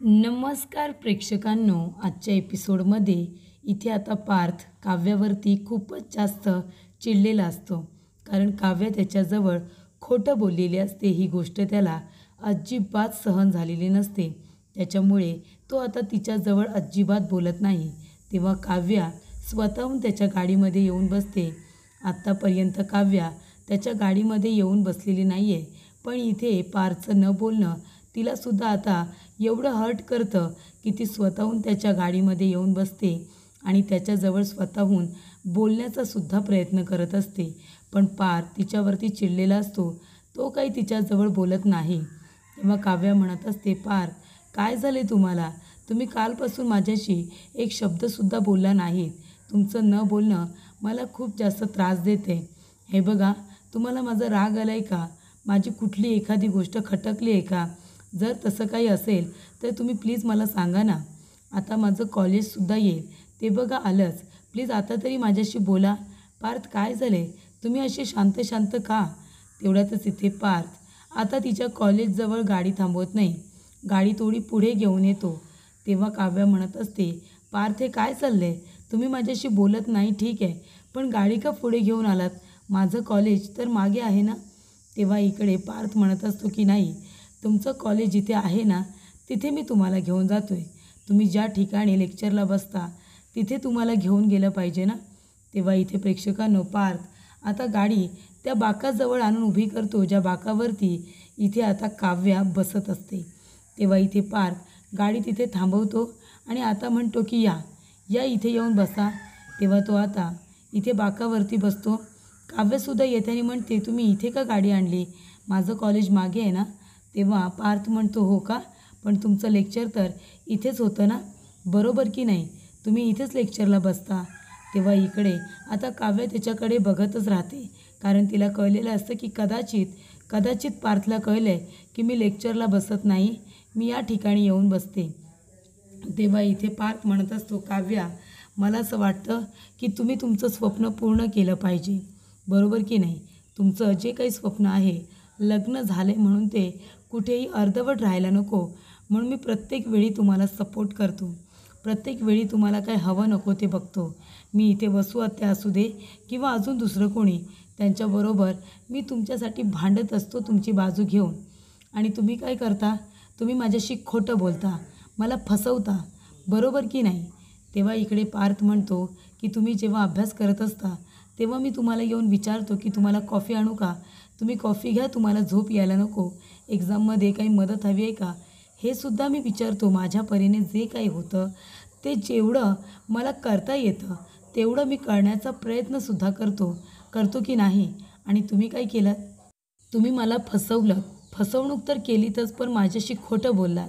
नमस्कार प्रेक्षकांनो, आजच्या एपिसोडमध्ये इथे आता पार्थ काव्यावरती खूपच जास्त चिडलेला असतो. कारण काव्य त्याच्याजवळ खोटं बोललेली असते. ही गोष्ट त्याला अजिबात सहन झालेली नसते. त्याच्यामुळे तो आता तिच्याजवळ अजिबात बोलत नाही. तेव्हा काव्या स्वतःहून त्याच्या गाडीमध्ये येऊन बसते. आत्तापर्यंत काव्या त्याच्या गाडीमध्ये येऊन बसलेली नाही आहे, पण इथे पार्थचं न बोलणं तिलासुद्धा आता एवढं हर्ट करतं की ती स्वतःहून त्याच्या गाडीमध्ये येऊन बसते आणि त्याच्याजवळ स्वतःहून बोलण्याचासुद्धा प्रयत्न करत असते. पण पार्थ तिच्यावरती चिडलेला असतो. तो काही तिच्याजवळ बोलत नाही. तेव्हा काव्या म्हणत असते, पार्थ काय झाले तुम्हाला? तुम्ही कालपासून माझ्याशी एक शब्दसुद्धा बोलला नाहीत. तुमचं न बोलणं मला खूप जास्त त्रास देते. हे बघा, तुम्हाला माझा राग आला आहे का? माझी कुठली एखादी गोष्ट खटकली आहे का? जर तसं काही असेल तर तुम्ही प्लीज मला सांगा ना. आता माझं कॉलेजसुद्धा येईल, ते बघा आलंच. प्लीज आता तरी माझ्याशी बोला. पार्थ काय झाले? तुम्ही असे शांत शांत का? तेवढ्यातच इथे पार्थ आता तिच्या कॉलेजजवळ गाडी थांबवत नाही. गाडी थोडी पुढे घेऊन येतो. तेव्हा काव्या म्हणत असते, पार्थ हे काय चाललं आहे? तुम्ही माझ्याशी बोलत नाही ठीक आहे, पण गाडी का पुढे घेऊन आलात? माझं कॉलेज तर मागे आहे ना. तेव्हा इकडे पार्थ म्हणत असतो की नाही, तुमचं कॉलेज जिथे आहे ना तिथे मी तुम्हाला घेऊन जातो आहे. तुम्ही ज्या ठिकाणी लेक्चरला बसता तिथे तुम्हाला घेऊन गेलं पाहिजे ना. तेव्हा इथे प्रेक्षकांनो पार्थ आता गाडी त्या बाकाजवळ आणून उभी करतो, ज्या बाकावरती इथे आता काव्या बसत असते. तेव्हा इथे पार्थ गाडी तिथे थांबवतो आणि आता म्हणतो की या या इथे येऊन बसा. तेव्हा तो आता इथे बाकावरती बसतो. काव्यसुद्धा येताना म्हणते, तुम्ही इथे का गाडी आणली? माझं कॉलेज मागे आहे ना. तेव्हा पार्थ म्हणतो, हो का? पण तुमचं लेक्चर तर इथेच होतं ना, बरोबर की नाही? तुम्ही इथेच लेक्चरला बसता. तेव्हा इकडे आता काव्य त्याच्याकडे बघतच राहते. कारण तिला कळलेलं असतं की कदाचित पार्थला कळलं आहे की मी लेक्चरला बसत नाही, मी या ठिकाणी येऊन बसते. तेव्हा इथे पार्थ म्हणत असतो, काव्या मला असं वाटतं की तुम्ही तुमचं स्वप्न पूर्ण केलं पाहिजे, बरोबर की नाही? तुमचं जे काही स्वप्न आहे, लग्न झाले म्हणून ते कुठेही अर्धवट राहायला नको. म्हणून मी प्रत्येक वेळी तुम्हाला सपोर्ट करतो. प्रत्येक वेळी तुम्हाला काय हवं नको ते बघतो. मी इथे वसू आत्या असू दे किंवा अजून दुसरं कोणी, त्यांच्याबरोबर मी तुमच्यासाठी भांडत असतो तुमची बाजू घेऊन. आणि तुम्ही काय करता? तुम्ही माझ्याशी खोटं बोलता, मला फसवता, बरोबर की नाही? तेव्हा इकडे पार्थ म्हणतो की तुम्ही जेव्हा अभ्यास करत असता तेव्हा मी तुम्हाला येऊन विचारतो की तुम्हाला कॉफी आणू का? तुम्ही कॉफी घ्या, तुम्हाला झोप यायला नको. एक्झाममध्ये काही मदत हवी आहे का? हे सुद्धा मी विचारतो. माझ्या परीने जे काही होतं ते जेवढं मला करता येतं तेवढं मी करण्याचा प्रयत्नसुद्धा करतो की नाही? आणि तुम्ही काय केलं? तुम्ही मला फसवलं. फसवणूक तर केलीतच, पण माझ्याशी खोटं बोललात.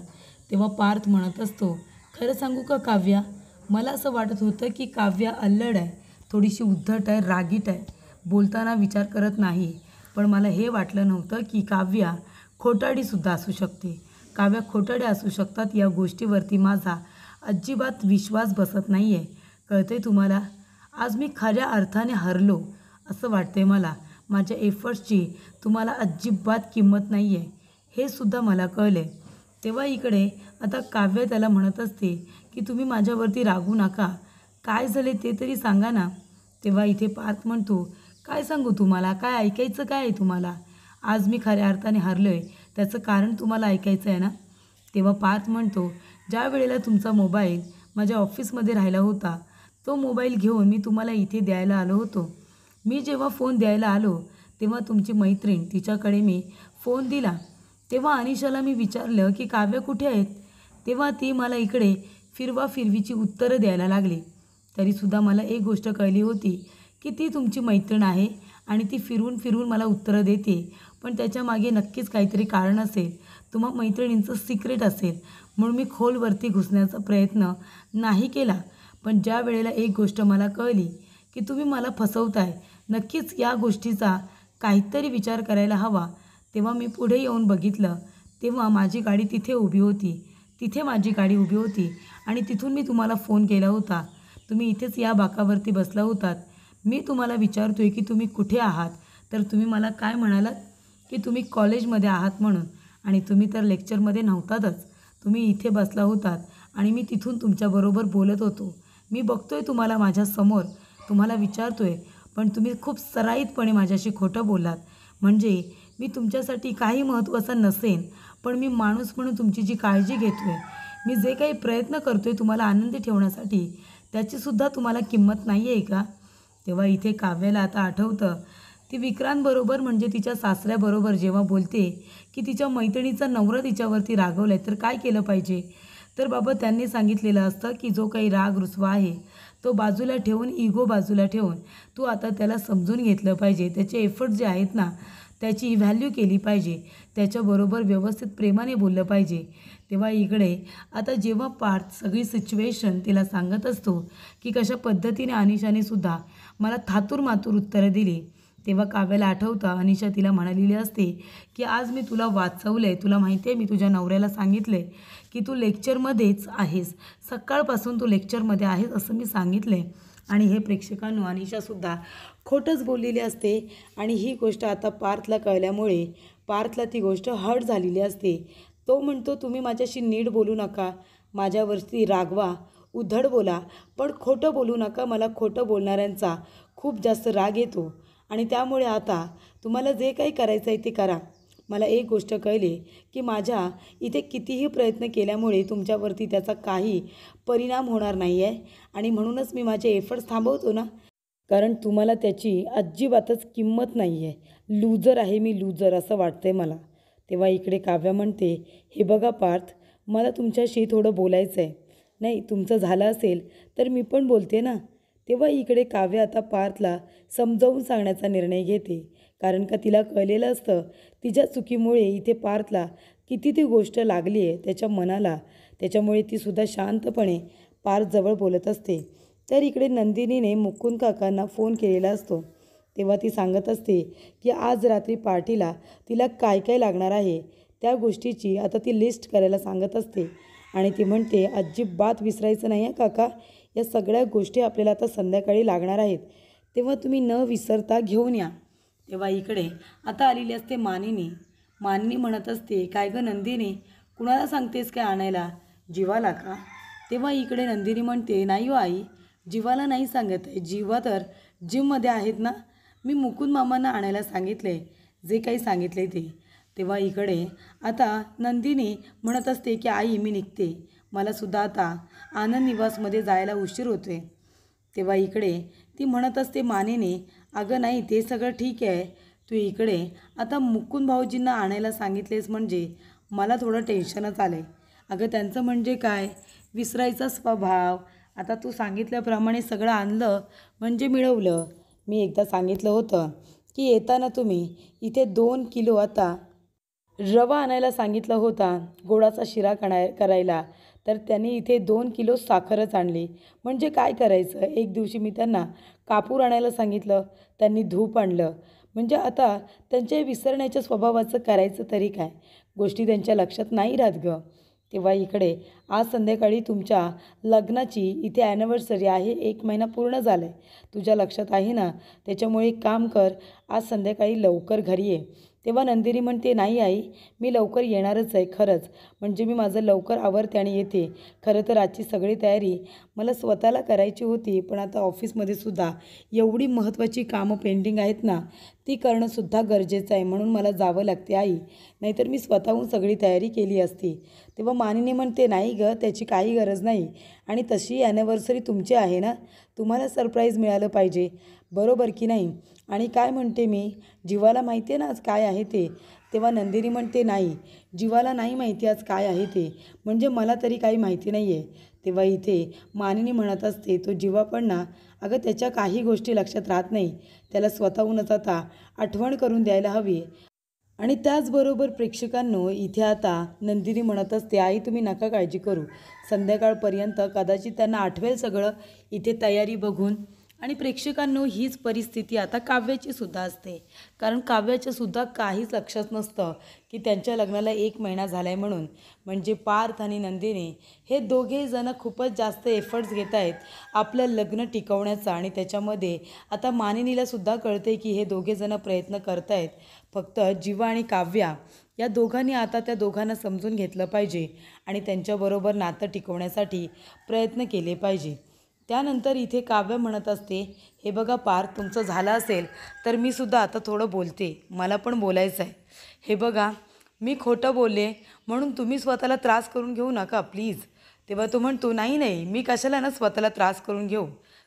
तेव्हा पार्थ म्हणत असतो, खरं सांगू का काव्या? मला असं वाटत होतं की काव्या अल्लड आहे, थोडीशी उद्धट आहे, रागीट आहे, बोलताना विचार करत नाही. पण मला हे वाटलं नव्हतं की काव्या खोटारडीसुद्धा असू शकते. काव्या खोटारड्या असू शकतात, या गोष्टीवरती माझा अजिबात विश्वास बसत नाही आहे. कळतं आहे तुम्हाला? आज मी खऱ्या अर्थाने हरलो असं वाटते मला. माझ्या एफर्ट्सची तुम्हाला अजिबात किंमत नाही आहे, हे सुद्धा मला कळलं आहे. तेव्हा इकडे आता काव्य त्याला म्हणत असते की तुम्ही माझ्यावरती रागू नका. काय झाले ते तरी सांगा ना. तेव्हा इथे पार्थ म्हणतो, काय सांगू तुम्हाला? काय ऐकायचं काय आहे तुम्हाला? आज मी खऱ्या अर्थाने हरलो आहे त्याचं कारण तुम्हाला ऐकायचं आहे ना. तेव्हा पार्थ म्हणतो, ज्या वेळेला तुमचा मोबाईल माझ्या ऑफिसमध्ये राहिला होता तो मोबाईल घेऊन मी तुम्हाला इथे द्यायला आलो होतो. मी जेव्हा फोन द्यायला आलो तेव्हा तुमची मैत्रीण, तिच्याकडे मी फोन दिला. तेव्हा अनिशाला मी विचारलं की काव्य कुठे आहेत? तेव्हा ती मला इकडे फिरवीची उत्तरं द्यायला लागली. तरीसुद्धा मला एक गोष्ट कळली होती की ती तुमची मैत्रीण आहे आणि ती फिरून फिरून मला उत्तरं देते. पण त्याच्यामागे नक्कीच काहीतरी कारण असेल, तुम्हा मैत्रिणींचं सिक्रेट असेल. म्हणून मी खोलवरती घुसण्याचा प्रयत्न नाही केला. पण ज्या वेळेला एक गोष्ट मला कळली की तुम्ही मला फसवताय, नक्कीच या गोष्टीचा काहीतरी विचार करायला हवा. तेव्हा मी पुढे येऊन बघितलं, तेव्हा माझी गाडी तिथे उभी होती. तिथे माझी गाडी उभी होती आणि तिथून मी तुम्हाला फोन केला होता. तुम्ही इथेच या बाकावरती बसला होतात. मी तुम्हाला विचारतोय की तुम्ही कुठे आहात? तर तुम्ही मला काय म्हणालात की तुम्ही कॉलेजमध्ये आहात म्हणून. आणि तुम्ही तर लेक्चरमध्ये नव्हतातच. तुम्ही इथे बसला होतात आणि मी तिथून तुमच्याबरोबर बोलत होतो. मी बघतोय तुम्हाला माझ्यासमोर, तुम्हाला विचारतोय, पण तुम्ही खूप सराईतपणे माझ्याशी खोटं बोललात. म्हणजे मी तुमच्यासाठी काही महत्त्वाचं नसेन, पण मी माणूस म्हणून तुमची जी काळजी घेतोय, मी जे काही प्रयत्न करतोय तुम्हाला आनंदी ठेवण्यासाठी, त्याचीसुद्धा तुम्हाला किंमत नाही आहे का? तेव्हा इथे काव्याला आता आठवतं, ती विक्रांतबरोबर म्हणजे तिच्या सासऱ्याबरोबर जेव्हा बोलते की तिच्या मैत्रिणीचा नवरा तिच्यावरती रागवलाय तर काय केलं पाहिजे. तर बाबा त्यांनी सांगितलेलं असतं की जो काही राग रुसवा आहे तो बाजूला ठेवून, इगो बाजूला ठेवून तू आता त्याला समजून घेतलं पाहिजे. त्याचे एफर्ट जे आहेत ना त्याची व्हॅल्यू केली पाहिजे, त्याच्याबरोबर व्यवस्थित प्रेमाने बोललं पाहिजे. तेव्हा इकडे आता जेव्हा पार्थ सगळी सिच्युएशन तिला सांगत असतो की कशा पद्धतीने अनिशाने सुद्धा मला थातूर मातूर उत्तरं दिली, तेव्हा काव्याला आठवतं अनिशा तिला म्हणालेली असते की आज मी तुला वाचवलं आहे. तुला माहिती आहे मी तुझ्या नवऱ्याला सांगितलं आहे की तू लेक्चरमध्येच आहेस, सकाळपासून तू लेक्चरमध्ये आहेस असं मी सांगितलं आहे. आणि हे प्रेक्षकांनो अनिशासुद्धा खोटंच बोललेली असते आणि ही गोष्ट आता पार्थला कळल्यामुळे पार्थला ती गोष्ट हर्ट झालेली असते. तो म्हणतो तुम्ही माझ्याशी नीट बोलू नका, माझ्यावरती रागवा, उद्धट बोला, पण खोटं बोलू नका. मला खोटं बोलणाऱ्यांचा खूप जास्त राग येतो आणि त्यामुळे आता तुम्हाला जे काही करायचं आहे ते करा. मला एक गोष्ट कळली की माझ्या इथे कितीही प्रयत्न केल्यामुळे तुमच्यावरती त्याचा काही परिणाम होणार नाही आहे आणि म्हणूनच मी माझे एफर्ट्स थांबवतो ना, कारण तुम्हाला त्याची अजिबातच किंमत नाही आहे. लूजर आहे मी, लूजर असं वाटतंय मला. तेव्हा इकडे काव्या म्हणते, हे बघा पार्थ, मला तुमच्याशी थोडं बोलायचं आहे. नाही तुमचं झालं असेल तर मी पण बोलते ना. तेव्हा इकडे काव्य आता पार्थला समजावून सांगण्याचा निर्णय घेते, कारण का तिला कळलेलं असतं तिच्या चुकीमुळे इथे पार्थला किती ती गोष्ट लागली आहे त्याच्या मनाला. त्याच्यामुळे तीसुद्धा शांतपणे पार्थजवळ बोलत असते. तर इकडे नंदिनीने मुकुंद काकांना फोन केलेला असतो. तेव्हा ती सांगत असते की आज रात्री पार्टीला तिला काय काय लागणार आहे त्या गोष्टीची आता ती लिस्ट करायला सांगत असते. आणि ती म्हणते अजिबात विसरायचं नाही आहे काका, या सगळ्या गोष्टी आपल्याला आता संध्याकाळी लागणार आहेत, तेव्हा तुम्ही न विसरता घेऊन या. तेव्हा इकडे आता आलेली असते मानिनी. मानिनी म्हणत असते, काय गं नंदिनी, कुणाला सांगतेस काय आणायला, जीवाला का? तेव्हा इकडे नंदिनी म्हणते, नाही हो आई, जीवाला नाही सांगत आहे, जीवा तर जिममध्ये आहेत ना, मी मुकुंद मामांना आणायला सांगितले, जे काही सांगितले ते. तेव्हा इकडे आता नंदिनी म्हणत असते की आई मी निघते, मलासुद्धा आता आनंद निवासमध्ये जायला उशीर होतोय. तेव्हा इकडे ती म्हणत असते मानेने, अगं नाही ते सगळं ठीक आहे, तू इकडे आता मुकुंद भाऊजींना आणायला सांगितलेस म्हणजे मला थोडं टेन्शनच आलं आहे. अगं त्यांचं म्हणजे काय, विसरायचा स्वभाव. आता तू सांगितल्याप्रमाणे सगळं आणलं म्हणजे मिळवलं. मी एकदा सांगितलं होतं की येताना तुम्ही इथे 2 किलो आता रवा आणायला सांगितला होता गोडाचा शिरा करायला, तर त्यांनी इथे 2 किलो साखरच आणली. म्हणजे काय करायचं, एक दिवशी मी त्यांना कापूर आणायला सांगितलं, त्यांनी धूप आणलं. म्हणजे आता त्यांच्या विसरण्याच्या स्वभावाचं करायचं तरी काय, गोष्टी त्यांच्या लक्षात नाही राहत गं. तेव्हा इकडे आज संध्याकाळी तुमच्या लग्नाची इथे ॲनिव्हर्सरी आहे, 1 महिना पूर्ण झाला आहे, तुझ्या लक्षात आहे ना. त्याच्यामुळे एक काम कर, आज संध्याकाळी लवकर घरी ये. तेव्हा नंदिनी म्हणते, नाही आई, मी लवकर येणारच आहे खरंच, म्हणजे मी माझं लवकर आवरते आणि येते. खरं तर आजची सगळी तयारी मला स्वतःला करायची होती, पण आता ऑफिसमध्ये सुद्धा एवढी महत्त्वाची कामं पेंडिंग आहेत ना, ती करणंसुद्धा गरजेचं आहे, म्हणून मला जावं लागते आई, नाहीतर मी स्वतःहून सगळी तयारी केली असती. तेव्हा मानिनी म्हणते, नाही गं, त्याची काही गरज नाही, आणि तशी ॲनिव्हर्सरी तुमची आहे ना, तुम्हाला सरप्राईज मिळालं पाहिजे, बरोबर की नाही. आणि काय म्हणते मी, जीवाला माहिती आहे ना आज काय आहे ते. तेव्हा नंदिनी म्हणते, नाही, जीवाला नाही माहिती आज काय आहे ते, म्हणजे मला तरी काही माहिती नाही आहे. तेव्हा इथे मानिनी म्हणत असते, तो जीवा पण ना, अगं त्याच्या काही गोष्टी लक्षात राहत नाही, त्याला स्वतःहूनच आता आठवण करून द्यायला हवी. आणि त्याचबरोबर प्रेक्षकांनो इथे आता नंदिनी म्हणत असते, आई तुम्ही नका काळजी करू, संध्याकाळपर्यंत कदाचित त्यांना आठवेल सगळं इथे तयारी बघून. आणि प्रेक्षकांनो हीच परिस्थिती आता काव्याची सुद्धा असते, कारण काव्याच्या सुद्धा काहीच लक्षात नसतं की त्यांच्या लग्नाला 1 महिना झाला आहे म्हणून. म्हणजे पार्थ आणि नंदिनी हे दोघेजणं खूपच जास्त एफर्ट्स घेत आहेत आपलं लग्न टिकवण्याचा. आणि त्याच्यामध्ये आता मानिनीला सुद्धा कळते की हे दोघेजणं प्रयत्न करत आहेत, फक्त जीवा आणि काव्या या दोघांनी आता त्या दोघांना समजून घेतलं पाहिजे आणि त्यांच्याबरोबर नातं टिकवण्यासाठी प्रयत्न केले पाहिजे. त्यानंतर इथे काव्य म्हणत असते, हे बघा पार्थ, तुमचं झालं असेल तर मी सुद्धा आता थोडं बोलते, मला पण बोलायचं आहे. हे बघा, मी खोटं बोलले म्हणून तुम्ही स्वतःला त्रास करून घेऊ नका प्लीज. तेव्हा तो म्हणतो, नाही नाही, मी कशाला ना स्वतःला त्रास करून घेऊ,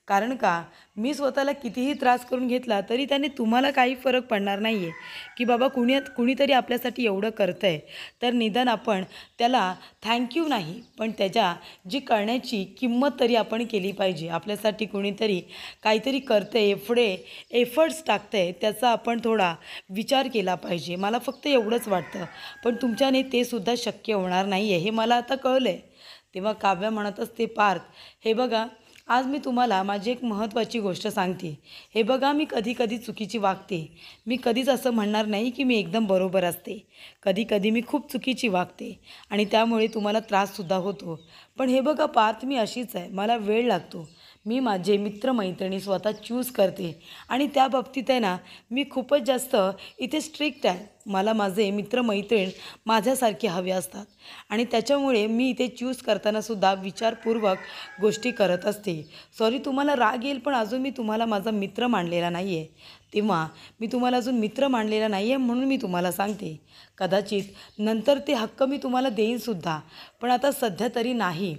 कारण का मी स्वतःला कितीही त्रास करून घेतला तरी त्याने तुम्हाला काही फरक पडणार नाही आहे की बाबा कुणीतरी आपल्यासाठी एवढं करतं आहे, तर निदान आपण त्याला थँक्यू नाही पण त्याच्या जी करण्याची किंमत तरी आपण केली पाहिजे. आपल्यासाठी कुणीतरी काहीतरी करतं आहे, एफर्ट्स टाकतं आहे, त्याचा आपण थोडा विचार केला पाहिजे. मला फक्त एवढंच वाटतं, पण तुमच्याने ते सुद्धा शक्य होणार नाही आहे हे मला आता कळलं आहे. तेव्हा काव्य म्हणत असते, पार्थ, हे बघा, आज मी तुम्हाला माझी एक महत्त्वाची गोष्ट सांगते. हे बघा, मी कधी कधी चुकीची वागते. मी कधीच असं म्हणणार नाही की मी एकदम बरोबर असते. कधी कधी मी खूप चुकीची वागते आणि त्यामुळे तुम्हाला त्राससुद्धा होतो. पण हे बघा पार्थ, मी अशीच आहे, मला वेळ लागतो. मी माझे मित्रमैत्रिणी स्वतः चूज करते आणि त्या बाबतीत आहे ना, मी खूपच जास्त इथे स्ट्रिक्ट आहे. मला माझे मित्रमैत्रीण माझ्यासारखे हवे असतात आणि त्याच्यामुळे मी इथे चूज करतानासुद्धा विचारपूर्वक गोष्टी करत असते. सॉरी, तुम्हाला राग येईल, पण अजून मी तुम्हाला माझा मित्र मानलेला नाही आहे. तेव्हा मी तुम्हाला अजून मित्र मानलेला नाही आहे म्हणून मी तुम्हाला सांगते. कदाचित नंतर ते हक्क मी तुम्हाला देईनसुद्धा, पण आता सध्या तरी नाही.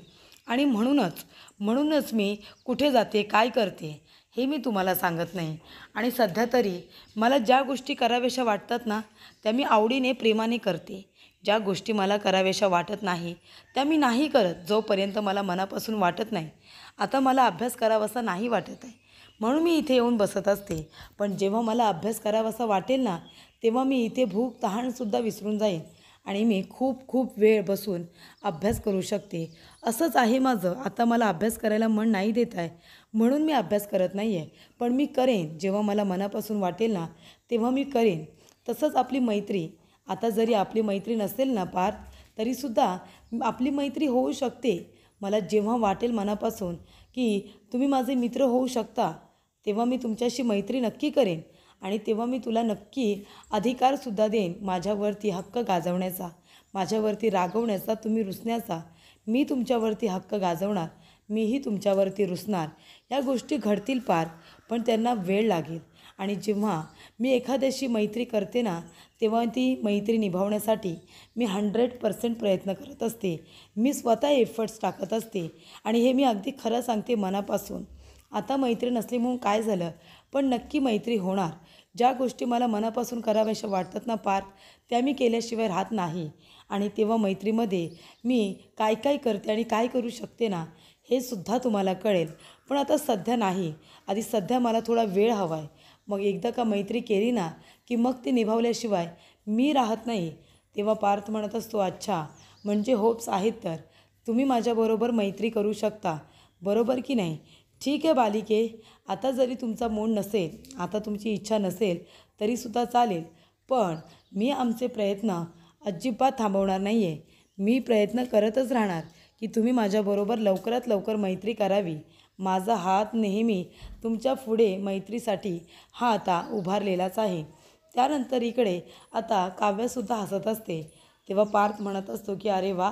आणि म्हणूनच मी कुठे जाते, काय करते हे मी तुम्हाला सांगत नाही. आणि सध्या तरी मला ज्या गोष्टी कराव्याशा वाटतात ना, त्या मी आवडीने प्रेमाने करते. ज्या गोष्टी मला कराव्याशा वाटत नाही त्या मी नाही करत, जोपर्यंत मला मनापासून वाटत नाही. आता मला अभ्यास करावासा नाही वाटत आहे म्हणून मी इथे येऊन बसत असते. पण जेव्हा मला अभ्यास करावासा वाटेल ना, तेव्हा मी इथे भूक तहानसुद्धा विसरून जाईन आणि मी खूप वेळ बसून अभ्यास करू शकते. असंच आहे माझं. आता मला अभ्यास करायला मन नाही देत आहे म्हणून मी अभ्यास करत नाही आहे, पण मी करेन जेव्हा मला मनापासून वाटेल ना तेव्हा मी करेन. तसंच आपली मैत्री, आता जरी आपली मैत्री नसेल ना पार्थ, तरीसुद्धा आपली मैत्री होऊ शकते. मला जेव्हा वाटेल मनापासून की तुम्ही माझे मित्र होऊ शकता, तेव्हा मी तुमच्याशी मैत्री नक्की करेन आणि तेव्हा मी तुला नक्की अधिकारसुद्धा देईन माझ्यावरती हक्क गाजवण्याचा, माझ्यावरती रागवण्याचा, तुम्ही रुसण्याचा. मी तुमच्यावरती हक्क गाजवणार, मीही तुमच्यावरती रुसणार. या गोष्टी घडतील पार, पण त्यांना वेळ लागेल. आणि जेव्हा मी एखाद्याशी मैत्री करते ना, तेव्हा ती मैत्री निभावण्यासाठी मी 100% प्रयत्न करत असते. मी स्वतः एफर्ट्स टाकत असते आणि हे मी अगदी खरं सांगते मनापासून. आता मैत्री नसली म्हणून काय झालं, पण नक्की मैत्री होणार. ज्या गोष्टी मला मनापासून कराव्याशा वाटतात ना पार्थ, त्या मी केल्याशिवाय राहत नाही. आणि तेव्हा मैत्रीमध्ये मी काय काय करते आणि काय करू शकते ना, हे सुद्धा तुम्हाला कळेल. पण आता सध्या नाही, आधी सध्या मला थोडा वेळ हवा आहे. मग एकदा का मैत्री केली ना की मग ती निभावल्याशिवाय मी राहत नाही. तेव्हा पार्थ म्हणत असतो, अच्छा, म्हणजे होप्स आहेत, तर तुम्ही माझ्याबरोबर मैत्री करू शकता, बरोबर की नाही? ठीक आहे बालिके, आता जरी तुमचा मूड नसेल, आता तुमची इच्छा नसेल तरीसुद्धा चालेल, पण मी आमचे प्रयत्न अजिबात थांबवणार नाही आहे. मी प्रयत्न करतच राहणार की तुम्ही माझ्याबरोबर लवकरात लवकर मैत्री करावी. माझा हात नेहमी तुमच्या पुढे मैत्रीसाठी हा आता उभारलेलाच आहे. त्यानंतर इकडे आता काव्यसुद्धा हसत असते. तेव्हा पार्थ म्हणत असतो की अरे वा,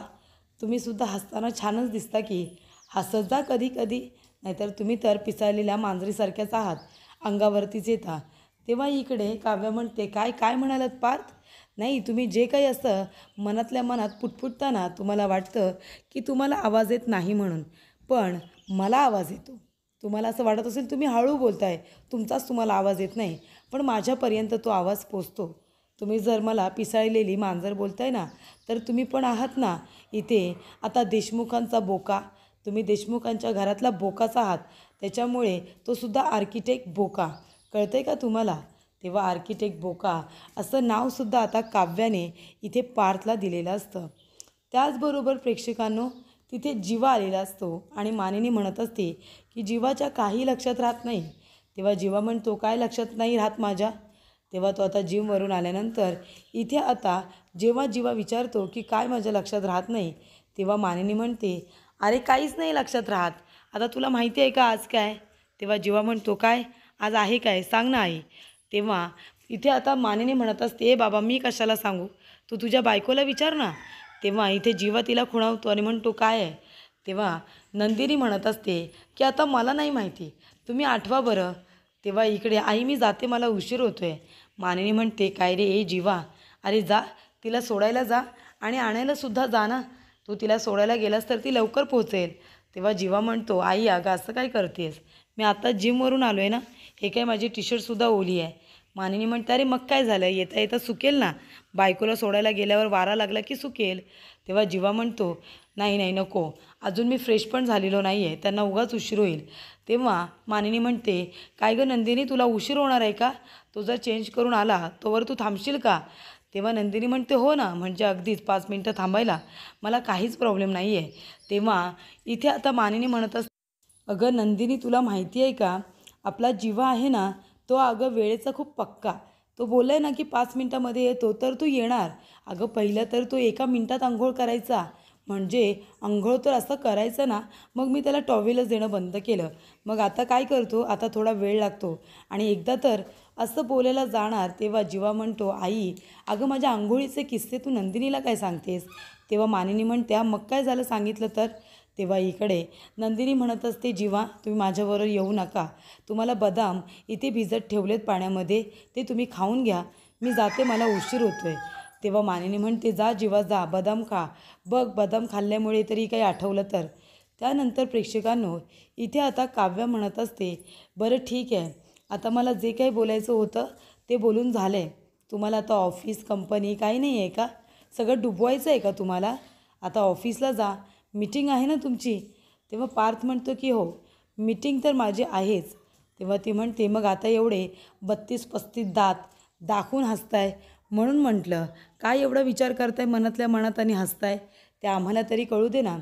तुम्हीसुद्धा हसताना छानच दिसता की, हसत जा कधी कधी, नाहीतर तुम्ही तर पिसाळलेल्या मांजरीसारख्याच आहात, अंगावरतीच येता. तेव्हा इकडे काव्य म्हणते, काय काय म्हणालात पार्थ? नाही, तुम्ही जे काही असं मनातल्या मनात पुटपुटताना तुम्हाला वाटतं की तुम्हाला आवाज येत नाही म्हणून, पण मला आवाज येतो. तुम्हाला असं वाटत असेल तुम्ही हळू बोलताय, तुमचाच तुम्हाला आवाज येत नाही, पण माझ्यापर्यंत तो आवाज पोचतो. तुम्ही जर मला पिसाळलेली मांजर बोलताय ना, तर तुम्ही पण आहात ना इथे आता देशमुखांचा बोका. तुम्ही देशमुखांच्या घरातला बोकाच आहात, त्याच्यामुळे तो सुद्धा आर्किटेक्ट बोका. कळतंय का तुम्हाला? तेव्हा आर्किटेक्ट बोका असं नावसुद्धा आता काव्याने इथे पार्थला दिलेलं असतं. त्याचबरोबर प्रेक्षकांनो, तिथे जीवा आलेला असतो आणि मानिनी म्हणत असते की जीवाच्या काही लक्षात राहत नाही. तेव्हा जीवा म्हणतो, काय लक्षात नाही राहत माझ्या? तेव्हा तो आता जिमवरून आल्यानंतर इथे आता जेव्हा जीवा विचारतो की काय माझ्या लक्षात राहत नाही, तेव्हा मानिनी म्हणते, अरे काहीच नाही लक्षात राहत, आता तुला माहिती आहे का आज काय? तेव्हा जीवा म्हणतो, काय आज आहे काय, सांग ना आई. तेव्हा इथे आता मानिनी म्हणत असते, बाबा मी कशाला सांगू, तू तुझ्या बायकोला विचार ना. तेव्हा इथे जीवा तिला खुणावतो आणि म्हणतो काय आहे. तेव्हा नंदिनी म्हणत असते की आता मला नाही माहिती, तुम्ही आठवा बरं. तेव्हा इकडे आई मी जाते, मला उशीर होतो आहे. मानिनी म्हणते काय रे ए जीवा, अरे जा तिला सोडायला जा आणि आणायलासुद्धा जा ना. तू तिला सोडायला गेलास तर ती लवकर पोहोचेल. तेव्हा जीवा म्हणतो आई अगं असं काय करतेस, मी आता जिमवरून आलो आहे ना, हे काय माझी टी शर्टसुद्धा ओली आहे. मानिनी म्हणते अरे मग काय झालं, येता येता सुकेल ना, बायकोला सोडायला गेल्यावर वारा लागला की सुकेल. तेव्हा जीवा म्हणतो नाही नाही नको, अजून मी फ्रेश पण झालेलो नाही आहे, त्यांना उगाच उशीर होईल. तेव्हा मानिनी म्हणते काय गं नंदिनी, तुला उशीर होणार आहे का, तो जर चेंज करून आला तोवर तू थांबशील का. तेव्हा नंदिनी म्हणते हो ना, म्हणजे अगदीच 5 मिनटं थांबायला मला काहीच प्रॉब्लेम नाही आहे. तेव्हा इथे आता मानिनी म्हणत असते अगं नंदिनी तुला माहिती आहे का, आपला जीवा आहे ना, तो अगं वेळेचा खूप पक्का. तो बोलला आहे ना की 5 मिनटामध्ये येतो तर तू येणार. अगं पहिलं तर तो 1 मिनिटात अंघोळ करायचा, म्हणजे अंघोळ तर असं करायचं ना, मग मी त्याला टॉवेलच देणं बंद केलं. मग आता काय करतो, आता थोडा वेळ लागतो आणि एकदा तर असं बोलायला जाणार. तेव्हा जीवा म्हणतो आई अगं माझ्या अंघोळीचे किस्से तू नंदिनीला काय सांगतेस. तेव्हा मानिनी म्हणते मग काय झालं सांगितलं तर. तेव्हा इकडे नंदिनी म्हणत असते जीवा तुम्ही माझ्याबरोबर येऊ नका, तुम्हाला बदाम इथे भिजत ठेवलेत पाण्यामध्ये, ते तुम्ही खाऊन घ्या, मी जाते मला उशीर होतो आहे. तेव्हा मानिनी म्हणते जा जीवा जा, बदाम खा, बघ बदाम खाल्ल्यामुळे तरी काही आठवलं तर. त्यानंतर प्रेक्षकांनो इथे आता काव्या म्हणत असते बरं ठीक आहे, आता मला जे काही बोलायचं होतं ते बोलून झालं आहे. तुम्हाला आता ऑफिस कंपनी काही नाही आहे का, सगळं डुबवायचं आहे का तुम्हाला, आता ऑफिसला जा, मीटिंग आहे ना तुमची. तेव्हा पार्थ म्हणतो की हो मीटिंग तर माझी आहेच. तेव्हा ती म्हणते मग आता एवढे 32-35 दात दाखवून हसताय, म्हणून म्हटलं काय एवढा विचार करताय मनातल्या मनात आणि हसताय, ते आम्हाला तरी कळू दे ना.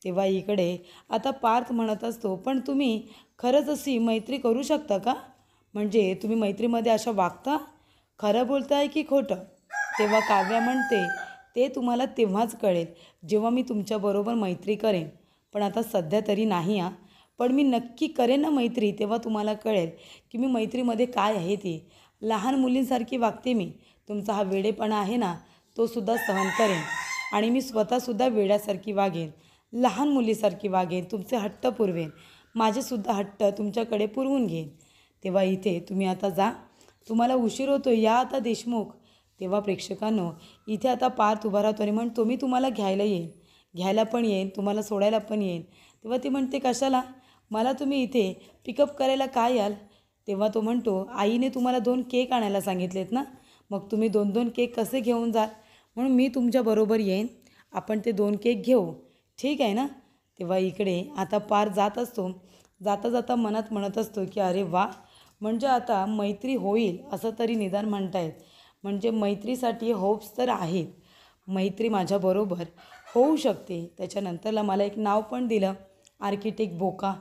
तेव्हा इकडे आता पार्थ म्हणत असतो पण तुम्ही खरंच अशी मैत्री करू शकता का, म्हणजे तुम्ही मैत्रीमध्ये अशा वागता, खरं बोलताय की खोटं. तेव्हा काव्या म्हणते ते तुम्हाला तेव्हाच कळेल जेव्हा मी तुमच्याबरोबर मैत्री करेन, पण आता सध्या तरी नाही हां, पण मी नक्की करेन ना मैत्री, तेव्हा तुम्हाला कळेल की मी मैत्रीमध्ये काय आहे ती. लहान मुलींसारखी वागते मी, तुमचा हा वेडेपणा आहे ना तोसुद्धा सहन करेन आणि मी स्वतःसुद्धा वेड्यासारखी वागेन, लहान मुलीसारखी वागेन, तुमचे हट्ट पुरवेन, माझेसुद्धा हट्ट तुमच्याकडे पुरवून घेईन. तेव्हा इथे तुम्ही आता जा, तुम्हाला उशीर होतो, या आता देशमुख. तेव्हा प्रेक्षकांनो इथे आता पार्थ उभा राहतो आणि म्हणतो मी तुम्हाला घ्यायला येईन, घ्यायला पण येईन, तुम्हाला सोडायला पण येईन. तेव्हा ती म्हणते कशाला, मला तुम्ही इथे पिकअप करायला काय याल. तेव्हा तो म्हणतो आईने तुम्हाला 2 केक आणायला सांगितलेत ना, मग तुम्ही 2-2 केक कसे घेऊन जाल, म्हणून मी तुमच्याबरोबर येईन, आपण ते 2 केक घेऊ, ठीक आहे ना. तेव्हा इकडे आता पार्थ जात असतो, जाता जाता मनात म्हणत असतो की अरे वा, म्हणजे आता मैत्री होईल असं तरी निदान म्हणतायत, म्हणजे मैत्रीसाठी होप्स तर आहेत, मैत्री माझ्याबरोबर होऊ शकते. त्याच्यानंतरला मला एक नाव पण दिलं, आर्किटेक्ट बोका,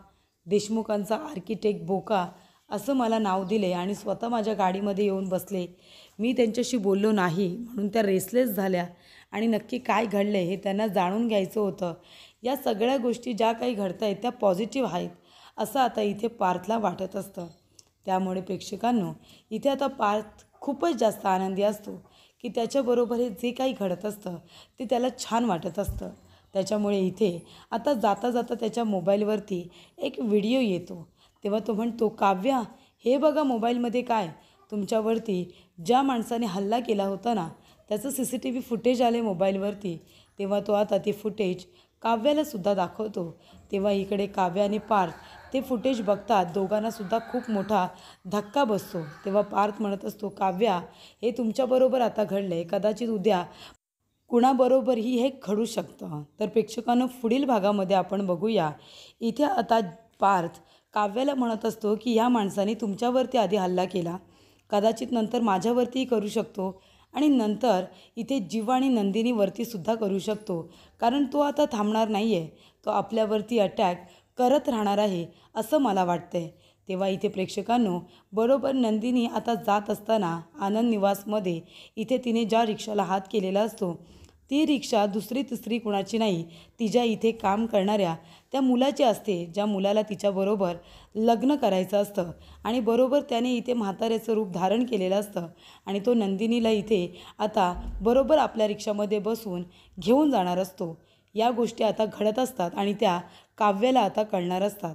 देशमुखांचा आर्किटेक्ट बोका असं मला नाव दिले आणि स्वतः माझ्या गाडीमध्ये येऊन बसले. मी त्यांच्याशी बोललो नाही म्हणून त्या रेसलेस झाल्या आणि नक्की काय घडलं हे त्यांना जाणून घ्यायचं होतं. या सगळ्या गोष्टी ज्या काही घडत आहेत त्या पॉझिटिव्ह आहेत असं आता इथे पार्थला वाटत असतं. त्यामुळे प्रेक्षकांनो इथे आता पार्थ खूपच जास्त आनंदी असतो की त्याच्याबरोबर हे जे काही घडत असतं ते त्याला छान वाटत असतं. त्याच्यामुळे इथे आता जाता जाता त्याच्या मोबाईलवरती एक व्हिडिओ येतो. तेव्हा तो म्हणतो काव्या हे बघा मोबाईलमध्ये काय, तुमच्यावरती ज्या माणसाने हल्ला केला होता ना त्याचं CCTV फुटेज आले मोबाईलवरती. तेव्हा तो आता ते फुटेज काव्यालासुद्धा दाखवतो. तेव्हा इकडे काव्या आणि पार्थ ते फुटेज बघतात, दोघांनासुद्धा खूप मोठा धक्का बसतो. तेव्हा पार्थ म्हणत असतो काव्या हे तुमच्याबरोबर आता घडलं आहे, कदाचित उद्या कुणाबरोबरही हे घडू शकतं. तर प्रेक्षकांनो पुढील भागामध्ये आपण बघूया. इथे आता पार्थ काव्याला म्हणत असतो की या माणसाने तुमच्यावरती आधी हल्ला केला, कदाचित नंतर माझ्यावरतीही करू शकतो आणि नंतर इथे जीवा आणि नंदिनीवरतीसुद्धा करू शकतो, कारण तो आता थांबणार नाही आहे, तो आपल्यावरती अटॅक करत राहणार आहे असं मला वाटतं आहे. तेव्हा इथे प्रेक्षकांनो बरोबर नंदिनी आता जात असताना आनंद निवासमध्ये इथे तिने ज्या रिक्षाला हात केलेला असतो ती रिक्षा दुसरी तिसरी कुणाची नाही, तिच्या इथे काम करणाऱ्या त्या मुलाची असते, ज्या मुलाला तिच्याबरोबर लग्न करायचं असतं आणि बरोबर त्याने इथे म्हाताऱ्याचं रूप धारण केलेलं असतं आणि तो नंदिनीला इथे आता बरोबर आपल्या रिक्षामध्ये बसवून घेऊन जाणार असतो. या गोष्टी आता घडत असतात आणि त्या काव्याला आता कळणार असतात.